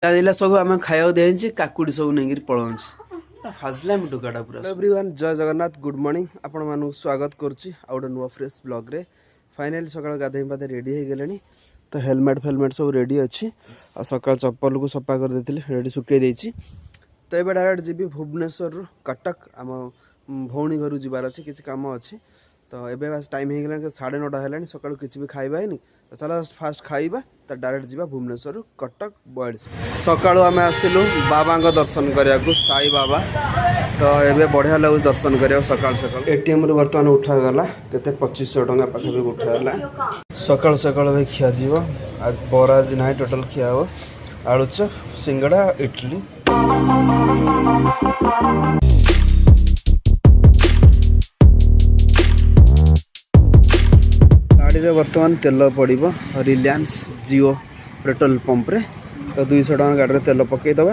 दिला सब आम खाया दे काकुड़ी सब नहीं पलाऊँ फाजला टुकाटा पूरा एवरीवन जय जगन्नाथ गुड मॉर्निंग आपण मानू स्वागत करुच्ची आ गोटे नुआ फ्रेश ब्लॉग रे फाइनाली सकाळ गाधे पाधे रेडी हो गले तो हेलमेट फेलमेट सब रेडी अच्छी आ सकाळ चप्पल को सफा कर देती रेडी सुखे देती तो ये डायरेक्ट जी भुवनेश्वर रु कटक आम भौणी घर जबार अच्छे किसी कम अच्छी तो ये बस टाइम हो गला 9:30 है सकाळू किसी भी खाइबा है तो चलो फास्ट खाइबा तो डायरेक्ट जी भुवनेश्वर रु कटक बॉयज सकाळू आम आसिलु बाबा दर्शन करने को साई बाबा तो ये बढ़िया लगे दर्शन करा सकाल सकाल एटीएम रू बर्तमान उठागला के 2500 टका पाखे उठागला सकाल सकाल भाई खिया जीव आज बरा आज ना टोटाल खिया हो आलुचप सिंगड़ा इडली गाड़ी रे बर्तमान तेल पड़ो रिलायंस जियो पेट्रोल पंप रे तो 200 टका गाड़ी रे तेल पकईदे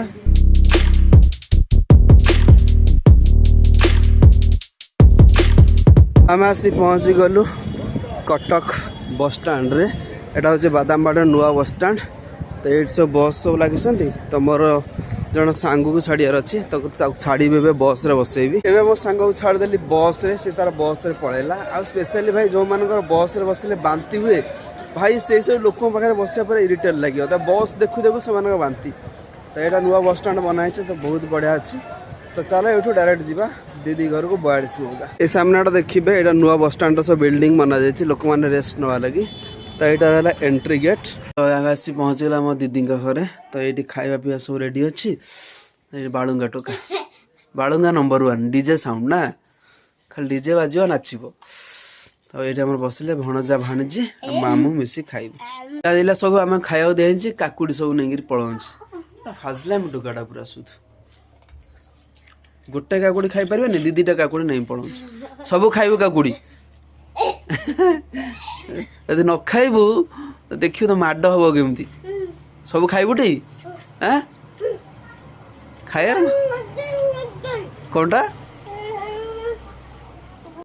आम आसी पहुँची गलु कटक बस स्टैंड रे एटा हूँ बादामबाड़ नुआ बस स्टैंड तो ये सब बस सब लगी तो मोर जन सांग को छाड़ार अच्छी तो छाड़ी बस रे बसैबी एवं मो सांग को छाड़देली बस रे से तार बस रे पलैला आ स्पेशली भाई जो मान बस रे बसले बांती हुए भाई से सब लोक पाखे बस इरिटेट लगे तो बस देखु देखु से बांती तो यहाँ नुआ बस स्टैंड बनाई तो बहुत बढ़िया अच्छी तो चलो ये डायरेक्ट जावा दीदी घर को 42 मौका ये सामने देखिए यहाँ नुआ बस स्टैंड सब बिल्डिंग बना जाए लोक मैंने रेस्ट नवा लगी तो यहाँ है एंट्री गेट तो आम आसी पहुँचला मो दीदी घरे तो ये खावा पीवा सब रेडी अच्छी बालुंगा टोका बालुंगा नंबर 1 डीजे साउंड ना खाली डीजे बाज नाचब तो ये बसले भणजा भाणीजी मामू मिसी खाइबू सब आम खाया दे काकुड़ी सब नहीं पलाऊँ फाजला टुकाटा पूरा सुध गोटे काकुड़ी खाई पारे दीटा काकुड़ी नहीं पलाऊँ सब खाइबू काकुड़ी यदि न खाइबू तो देखियो तो माड हम केमती सब खाइबुटी खायार कौनटा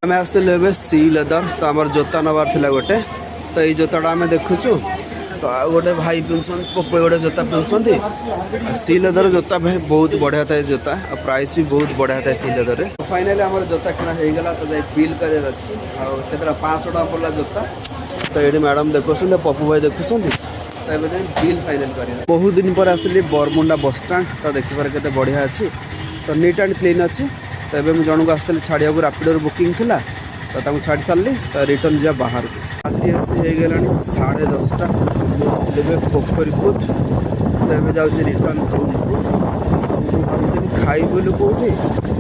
आम आसते सी लेदर तो आम जोता नबार थिला गोटे तो ये जोताटा आम देखुचु तो आ गोटे भाई पिंधुन पप्पे गोटे जोता पिंधुंट सी लेदर जोता भाई बहुत बढ़िया था जोता और प्राइस भी बहुत बढ़िया था सी लेदर में फाइनाली आम जोता किना हो गला तो जाए बिल कर अच्छी आतरा 500 टका पड़ा जोता तो ये मैडम देखुं पप्पू भाई देखुं तो ये बिल फाइनाल कर बहुत दिन पर आसली बरमुंडा बस स्टैंड तो देखिए के बढ़िया अच्छी तो नीट एंड क्लीन अच्छी तो ये मुझे जन को आसती छाड़िया रैपिडो बुकिंग थी तो छाड़ी सारे तो रिटर्न जा बाहर को राति आसी हो गला 10:30 पोखरी पुत तो ये जाऊँ रिटर्न रूम को भाई खाई बोलू कौटी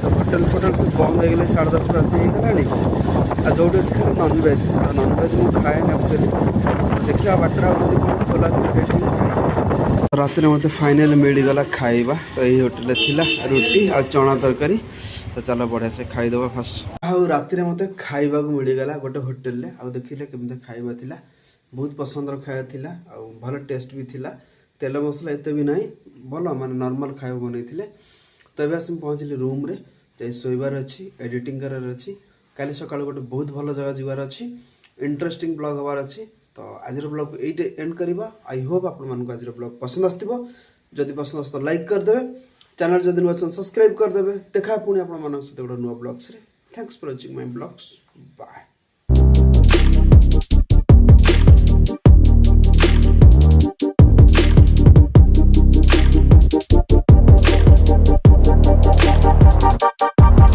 तो होटेल फोटेल सब बंद हो गए 10:30 राति होगा जो अच्छे खाली नॉनभेज नॉनभेज मुझे खाए एक्चुअली देखिए बाटर कौन खोला से रात मत फाइनाल मिलगला खाइबा तो यही होटेल थिला रुटी आ चना तरकारी तो चलो बढ़िया से खाईदे फास्ट रात मत खाइबा को मिलगला गोटे होटेल देखिले केमती खाइबा थिला बहुत पसंद खाया थिला भल टेस्ट भी थिला तेल मसला एत भी नहीं भल माने नॉर्मल खाइबा बनई तो ये आस पहुँचली रूम रे जाई सोइबार अच्छी एडिटिंग करार अच्छी काली सकाळ गोटे बहुत भल जगह जीवार अच्छी इंटरेस्टिंग ब्लॉग हबार अच्छी तो आज ब्लॉग ये एंड करवा आई होप आपको आज ब्लॉग पसंद आसो जदि पसंद आस लाइक करदे चैनल जदि नुआ सब्सक्राइब करदे देखा पुणी आप गोटे नुआ ब्लॉग्स रे thanks for watching my blogs bye.